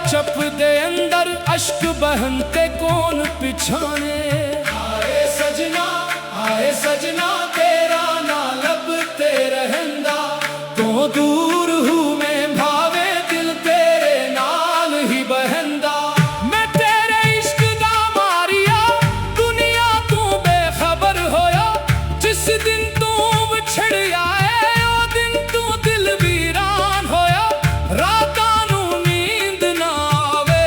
चप दे अंदर अश्क बहनते कौन पिछाने। आए सजना तेरा ना लबते रहंदा, तो दूर हूँ मैं भावे दिल तेरे नाल ही बहंदा। मैं तेरे इश्क दा मारिया दुनिया तू बेखबर होया, जिस दिन तू विछड़ आए ओ दिन तू दिल वीरान होया। रातां नू नींद ना आवे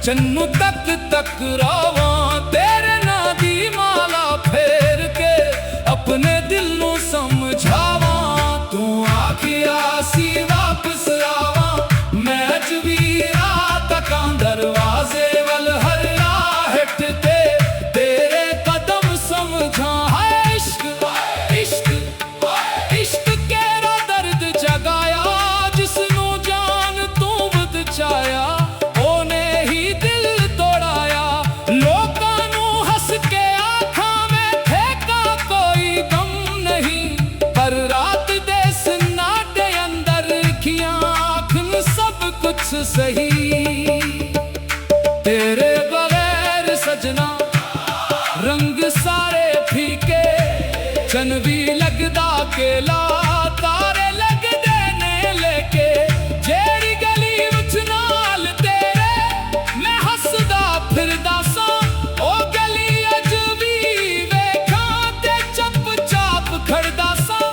चन्नू तक तक रावां, तेरे ना दी माला फेर के अपने दिल नू समझावां। तू आखिया सी वापस आवां, मैं अज भी रात तकां दरवाजे वल हर राह ते तेरे कदम समझां। हाय इश्क इश्क इश्क केरा दर्द जगाया, जिसनू जान तू बचाया ओने ही दिल तोड़ाया। लोकां नू हस के आखां मैं ठेका कोई गम नहीं, पर रात दे सन्नाटे अंदर रखियां आखन सब कुछ सही। तेरे बगैर सजना रंग सारे फीके, चन भी लगदा केला तारे लगदे ने लेके। जेड़ी गली विच नाल तेरे मैं हसदा फिरदा सां, ओ गली अज भी वेखां ते चप चाप खड़दा सां।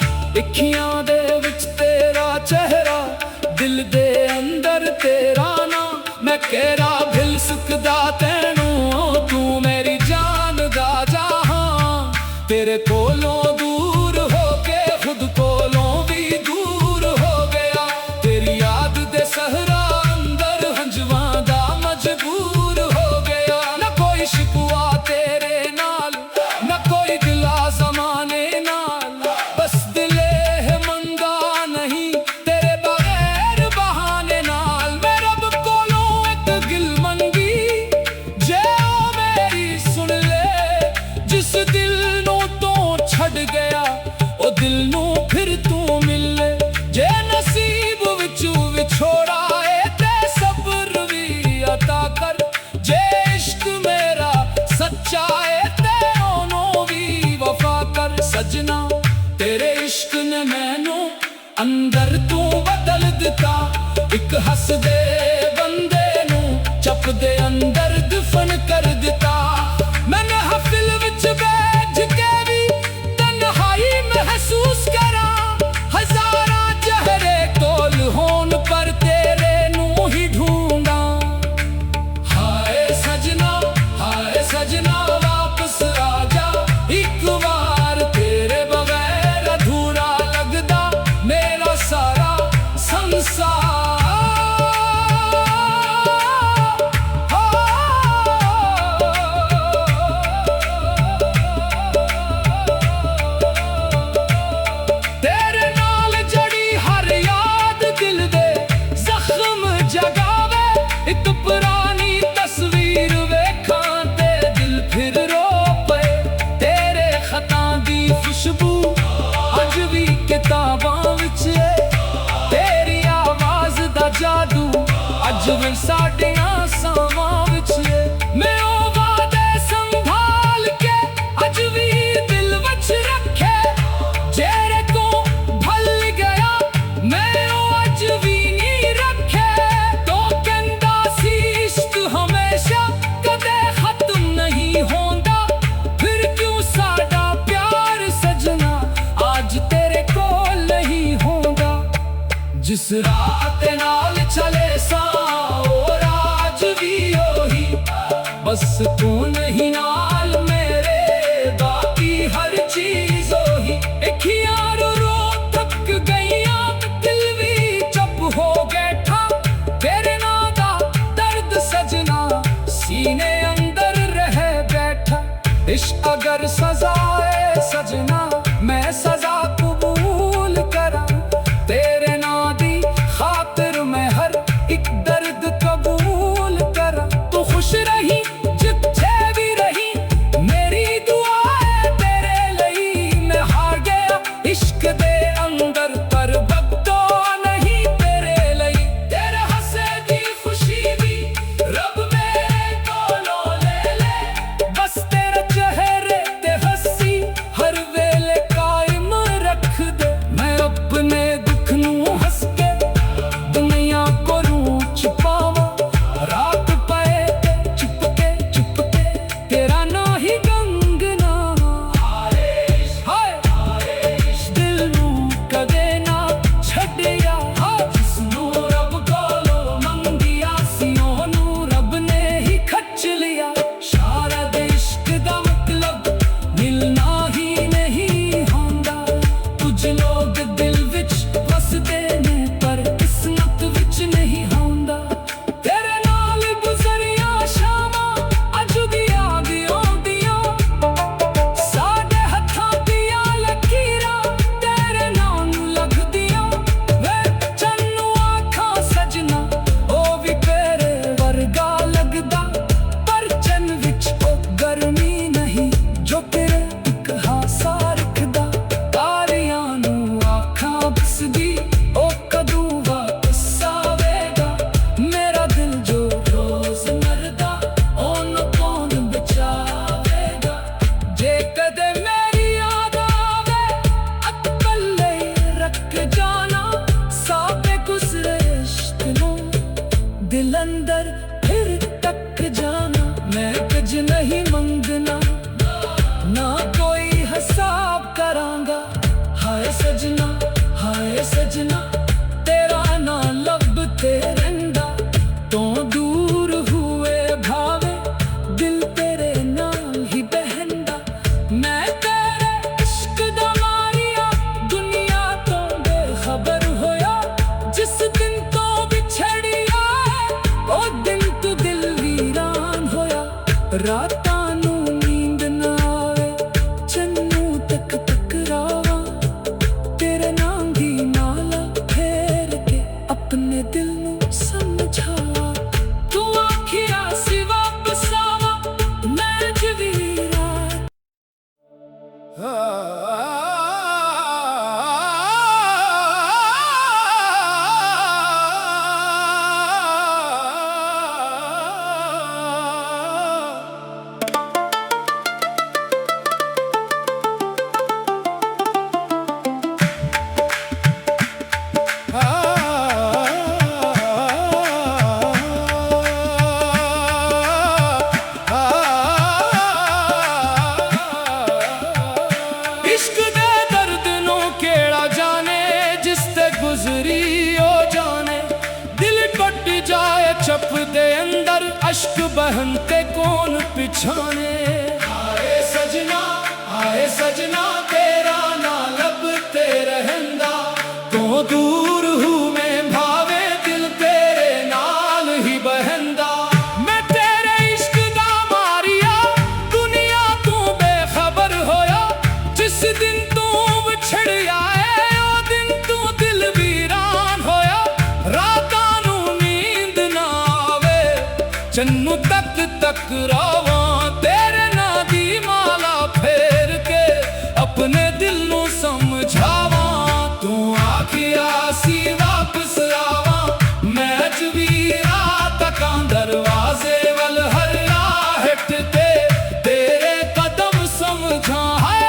अखियां दे विच तेरा चेहरा, दिल दे अंदर तेरा ना, मैं केरा भिल सकदा तैनू तू मेरी जान दा जहां। तेरे कोलों दूर हो के खुद कोलों भी दूर हो गया, तेरी याद दे सहरा अंदर हंजवां दा मजबूर हो गया। न कोई शिकवा तेरे नाल, न कोई गिला ज़माने नाल, बस दिले है मंगा नहीं तेरे बगैर बहाने नाल। मैं रब कोलों एक गिल मंगी, जे ओ मेरी सुन ले। जिस दिल नू तू छड़ गया ओ दिल नू फिर तू मिल ले। जे नसीब विचू विछोड़ा है ते सब्र भी अता कर, जे इश्क मेरा सच्चा है ते ओनू भी वफा कर। सजना तेरे इश्क ने मैनू अंदर तू बदल दिता, एक हस दे बंदे नू चप दे अंदर दफन कर दिता। मैंने हफिल विच बैठ के भी तन्हाई महसूस करा, हजारां चेहरे कोल होन पर तेरे नू ही ढूंढा। हाय सजना वापस आजा, एक बार तेरे बगैर अधूरा लगदा मेरा सारा संसार। तेरे नाल जड़ी हर याद दिल दे जख्म जगावे, एक पुरानी तस्वीर वेखां ते दिल फिर रो पे। तेरे खतां दी खुशबू अज भी किताबां विच है, तेरी आवाज दा जादू अज भी साडियां सावां विच है। मैं ओ वादे संभाल के अज भी दिल विच रखे, जेरे को भल गया मैं ओ अज भी नहीं रखे। तो कहंदा सी इश्क हमेशा कदे खत्म नहीं होंदा, फिर क्यों साडा प्यार सजना आज तेरे कोल नहीं होंदा। जिस रात नाल चले सा ओ राज भी ओही, बस तू नहीं नाल मेरे बाकी हर चीज इश्क अगर सजा है सजना, मैं सजा कबूल करा। तेरे नाम दी खातिर मैं हर एक दर्द कबूल करा। तू खुश रही जिथे भी रही, मेरी दुआ है तेरे लिए। मैं हार गया इश्क दे अंदर, पर बगदो नहीं तेरे लिए। तेरे हंसे दी खुशी दी रब मेरे कोलों ले ले। बस तेरे चेहरे ते हंसी हर वेले कायम रख दे। मैं अपने दुख नू हंस के दुनिया को छुपावा। रात पए ते चुप के तेरा ना ही गंगना। हाय दिल नू कदे ना छड़िया। जिसनू रब कोलों मंगिया सी, ओनू रब ने ही खच लिया। शायद इश्क दा मतलब मिलना ही नहीं होंदा। कुछ लोग दिल विच वसदे ने, पर किस्मत विच नहीं होंदा। तेरे नाल गुजरिया शामां अज भी आ गईयां। साडे हत्थां दियां लकीरां तेरे नाम नू लगदियां। वे चन्नू आखां सजना, ओ भी तेरे वर्गा लगदा। पर चन्न विच ओ गर्मी नहीं जो तेरे इक हासा रखदा। तारियां नू आखां बसदी, ओ कदूं वापस आवेगा। मेरा दिल जो रोज मरदा, ओनू कौन बचावेगा। जे कदे मेरी याद आवे अकले रख जाना। साबे गुजरे इश्क नू दिल अंदर फिर तक जाना। मैं कुछ नहीं मंगना, ना कोई हिसाब करांगा। हाय सजना तेरा ना लभते रहिंदा। तो दूर हुए भावे दिल तेरे नाल ही बहंदा। मैं तेरे इश्क दा मारिया दुनिया तो बेखबर होया। जिस दिन तो बिछड़िया ओ दिन तू दिल वीरान होया। रातां नू नींद ना आवे चन्नू तक टकरावा। तेरे नाम दी माला फेर के अपने दिल नू समझावा। तू आखिया सी वापस आवा, मैं जवीरा। इश्क दे दर्द नू केड़ा जाने, जिस ते गुजरी ओ जाने। दिल टुट जाए चप दे अंदर, अश्क बहन ते कौन पिछाने। आए सजना तेरा ना लभते रहिंदा। तो दूर हूँ मैं भावे दिल तेरे नाल ही बहंदा। मैं तेरे इश्क दा मारिया दुनिया तू बेखबर होया। जिस दिन तू विछड़िया है ओ दिन तू दिल वीरान होया। रातां नू नींद ना आवे चन्नू तक टकरावा। तेरे नां दी माला फेर के अपने दिल नू समझावा। तू आखिया सी वापस आवा, मैं अज भी रात तकां दरवाजे वल हर राहट ते तेरे कदम समझा। हाय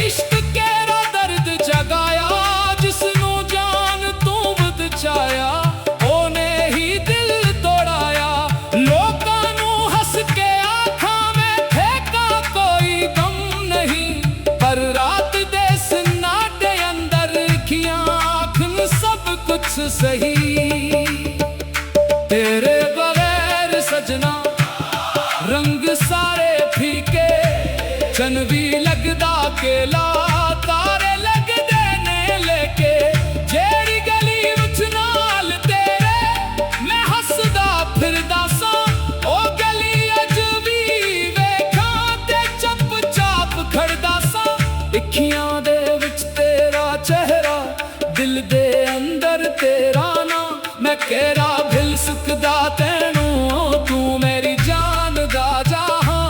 इश्क केरा दर्द जगाया। जिसनू जान तू बचाया, ओने ही दिल तोड़ाया। लोकां नू हंस के आखां में फेंका कोई गम नहीं। पर रात दे सन्नाटे अंदर रखियां आखन सब कुछ सही। तेरे बगैर सजना रंग सारे फीके। चन्न भी लगदा केला, तारे लगदे ने लेके। जेड़ी गली विच नाल तेरे मैं हसदा फिरदा सां, ओ गली अज भी केरा भिल सुखदा तैनू तू मेरी जान दा जहां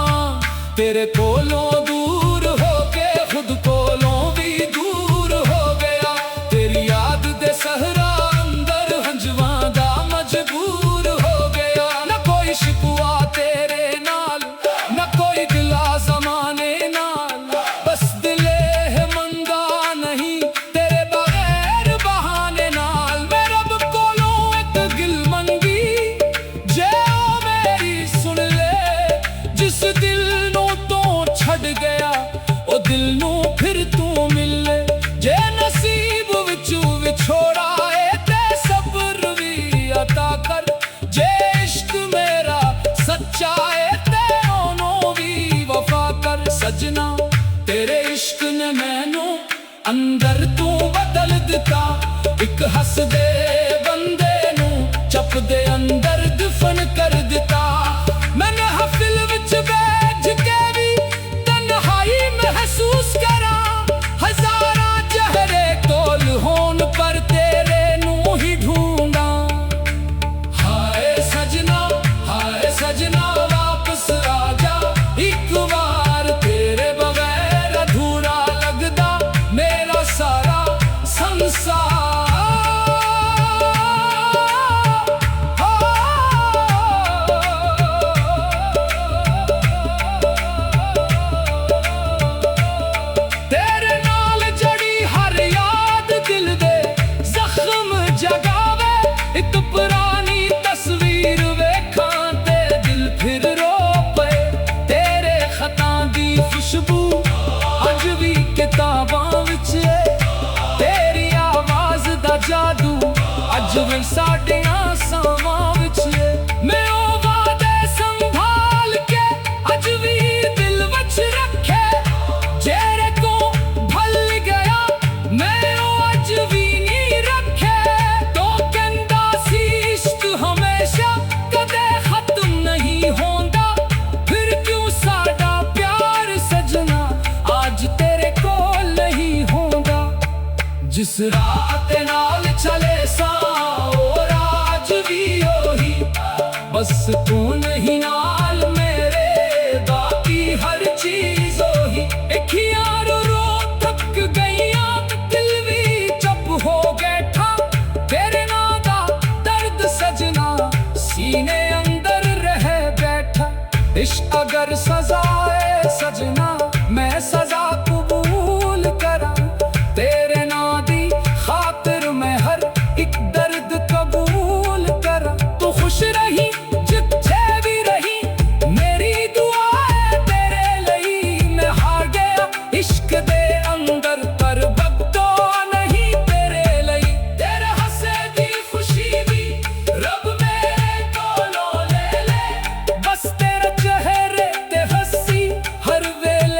तेरे कोलों दूर हो के खुद कोलों भी दूर हो गया तेरी याद दे सहरा अंदर हंजवा दा मजबूर हो गया न कोई शिकवा तेरे नाल न कोई गिला जमाने नाल बस दिले है मंदा नहीं तेरे बगैर बहाने नाल मैं रब कोलों एक गिल मंगी जे ओ मेरी सुन ले जिस दिल नू तो छड़ गया ओ दिल नू फिर तू मिल ले जे नसीब विचू विछोड़ा है ते सब्र भी अता कर जे इश्क मेरा सच्चा है ते ओनों भी वफा कर सजना तेरे इश्क ने मैनू अंदर तू बदल दिता एक हस दे बंदे नू चप दे अंदर दफन कर दिता मैंने हफिल विच बैठ के भी तन्हाई महसूस करा हजारा चेहरे कोल होन पर तेरे नू ही ढूंढा हाय सजना वापस आजा एक बार तेरे बगैर अधूरा लगदा मेरा सारा संसार तेरे नाल जड़ी हर याद दिल दे जख्म जगावे एक पुरानी तस्वीर वेखां ते दिल फिर रो पे तेरे खतां दी खुशबू अज भी किताबां विच तेरी आवाज दा जादू अज भी साडियां सावां विच मैं ओ वादे संभाल के अज भी दिल विच रखे जेरे को भल गया मैं ओ अज भी नहीं रखे तो कहंदा सी इश्क हमेशा कदे खत्म नहीं होंदा फिर क्यों साडा प्यार सजना आज तेरे कोल नहीं होंदा जिस रात नाल चले सा ओ राज भी ओही बस तू नहीं नाल मेरे बाकी हर चीज ओही एक यार रो थक गईया दिल भी चुप हो बैठा तेरे नां दा दर्द सजना सीने अंदर रह बैठा इश्क अगर सजा है सजना मैं सजा कबूल करा तेरे नां दी खातिर मैं हर एक दर्द कबूल करा तू खुश रही जिथे भी रही मेरी दुआ है तेरे लई मैं हार गया इश्क दे अंदर पर बगदो नहीं तेरे लई तेरे हसे दी खुशी भी रब मेरे कोलों ले ले बस तेरे चेहरे ते हंसी हर वेले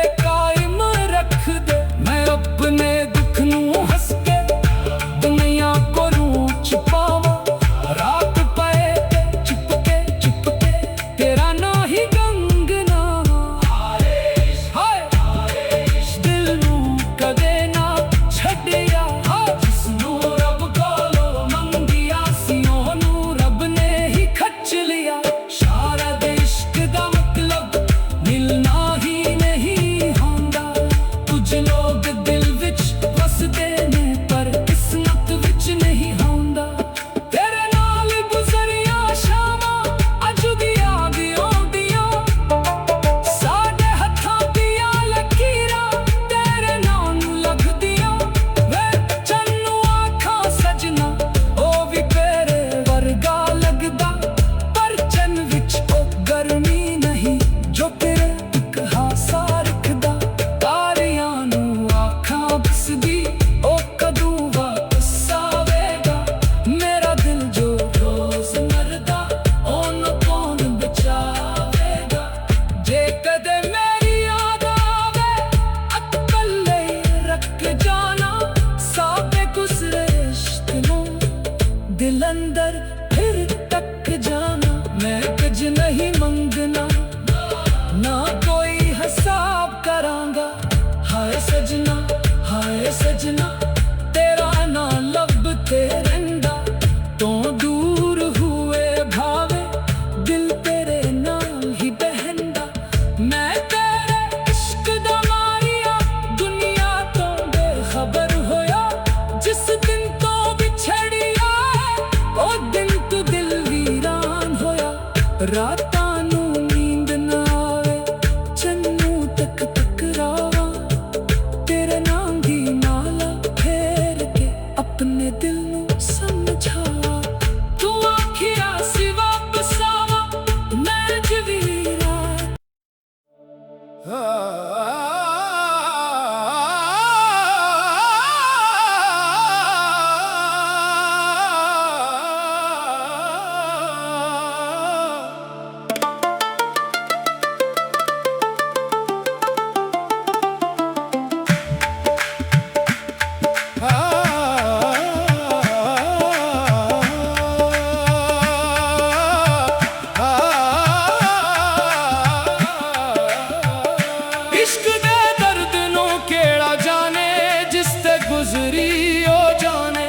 इश्क दे दर्द नू केड़ा जाने, जिस ते गुजरी ओ जाने।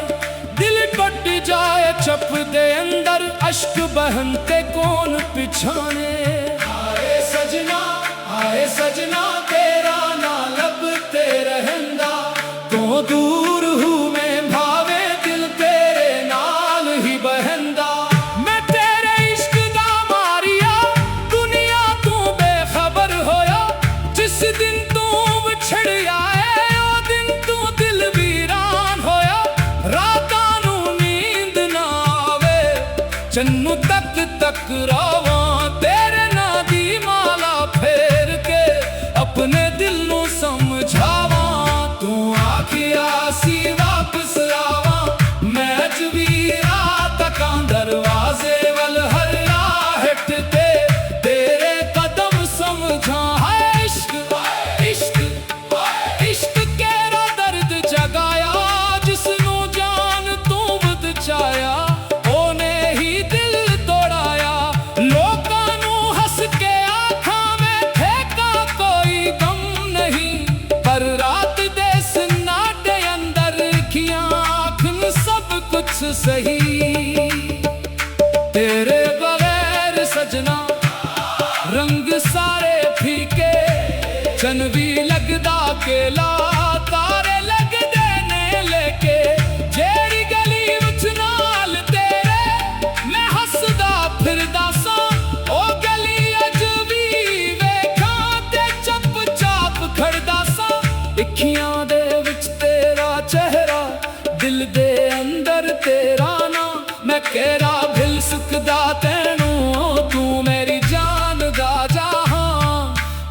दिल टुट जाए चप दे अंदर, अश्क बहनते कौन पिछाने। आए सजना तेरा ना लभते रहंदा, तो दूर हूँ मैं भावे दिल तेरे नाल ही बहंदा। मैं तेरे इश्क दा मारिया दुनिया तू बेखबर होया। जिस दिन तू विछड़िया है ओ दिन तू दिल वीरान होया। रातां नू नींद ना आवे, चन्नू तक तक रावां तेरे ना दी माला फेर के अपने दिल नू समझावां। तू आखिया सी वापस आवां, मैं अज भी रात तकां दरवाजे वल हर राहट ते तेरे कदम समझां। इश्क केरा दर्द जगाया, जिसनू जान तू बचाया ओने ही दिल तोड़ाया। लोकां नू हस के आखां में ठेका कोई गम नहीं, पर रात दे सन्नाटे अंदर खियां आखन सब कुछ सही। तेरे बगैर सजना रंग सारे फीके, चन भी लगदा केला तारे लगदे ने लेके। जेड़ी गली विच नाल तेरे मैं हसदा फिरदा सां, ओ गली अज भी वेखां ते चप चाप खड़दा सां। अखियां दे विच तेरा चेहरा, दिल दे अंदर तेरा ना। मैं केरा भिल सकदा तैनू, तू मेरी जान दा जहां।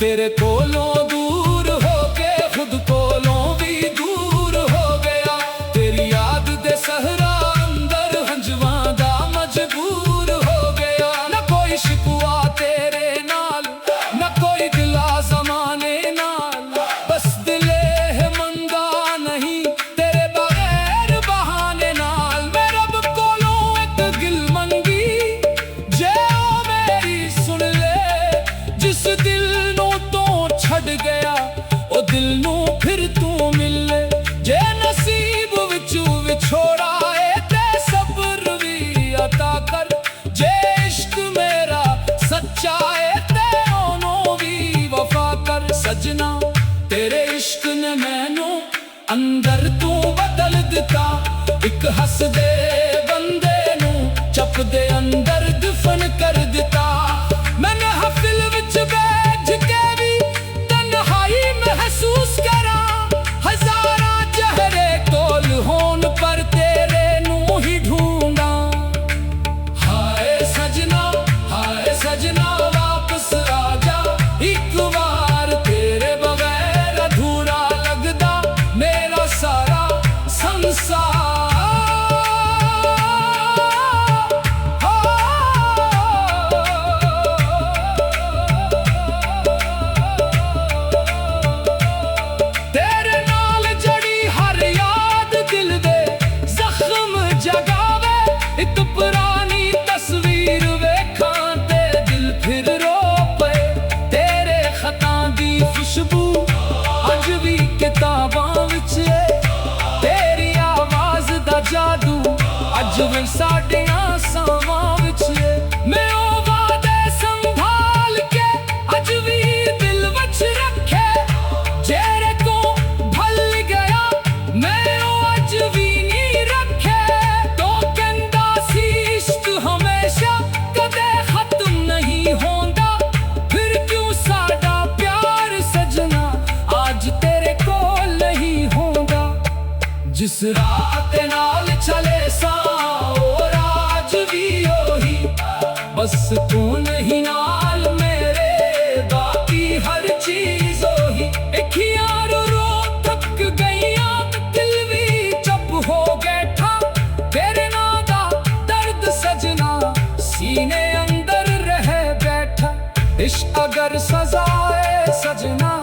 तेरे कोलों दूर होके खुद कोलों भी दूर हो गया। तेरी याद दे सहरा अंदर हंजवां दा मजबूर हो गया। न कोई शिकवा तेरे नाल, न कोई गिला ज़माने नाल। बस दिले है मंगा नहीं तेरे बगैर बहाने नाल। मैं रब कोलों एक गिल मंगी, जे ओ मेरी सुन ले। जिस दिल नू छड़ गया ओ दिल नू फिर तू मिले। जे नसीब विचू विछोड़ा है ते सब्र भी अता कर। जे इश्क मेरा सच्चा है ते ओनू भी वफा कर। सजना तेरे इश्क ने मैनू अंदर तू बदल दिता। एक हस दे बंदे नू चप दे अंदर दफन कर दिता। मैंने हफिल विच बैठ के भी तन्हाई महसूस करा। हजारां चेहरे कोल होन पर तेरे नू ही ढूंढा। हाय सजना वापस आजा एक बार। तेरे बगैर अधूरा लगदा मेरा सारा संसार। अज भी किताबां विच तेरी आवाज दा जादू, अज भी साडियां सावां विच। मैं ओ वादे संभाल के अज भी दिल विच रखे। जेरे को भल गया मैं ओ अज भी नहीं रखे। तो कहंदा सी इश्क हमेशा कदे खत्म नहीं होंदा। फिर क्यों साडा प्यार सजना आज तेरे कोल नहीं होंदा। जिस रात नाल चले सा ओ राज भी ओही। बस तू नहीं नाल मेरे, बाकी हर चीज सजना